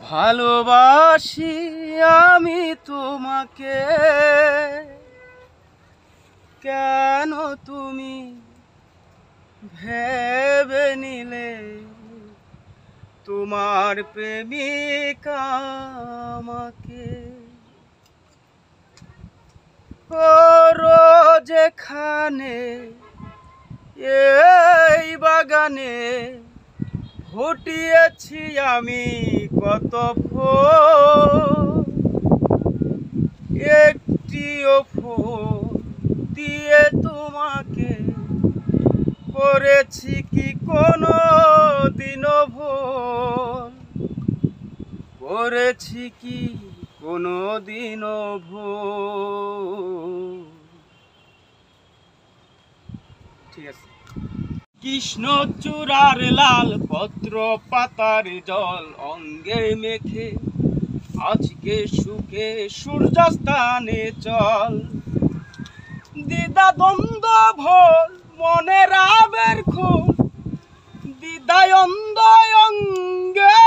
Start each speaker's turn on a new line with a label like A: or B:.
A: ভালোবাসি আমি তোমাকে, কেন তুমি ভেবে নিলে তোমার প্রেমিকা আমাকে? ও রোজ এখানে এই বাগানে ফুটিয়েছি আমি কত ফুল, একটিও ফুল দিয়ে তোমাকে করেছি কি কোনো দিনও ভুল, করেছি কি কোনো দিনও ভুল। ঠিক আছে। কৃষ্ণচূড়ার লাল পত্র পাতার জল অঙ্গে মেখে আজকে সুখে সূর্যাস্তানে চল, দ্বিধা দ্বন্দ্ব ভোর মনের আবের খুন, দ্বিধায় অন্ধ অঙ্গে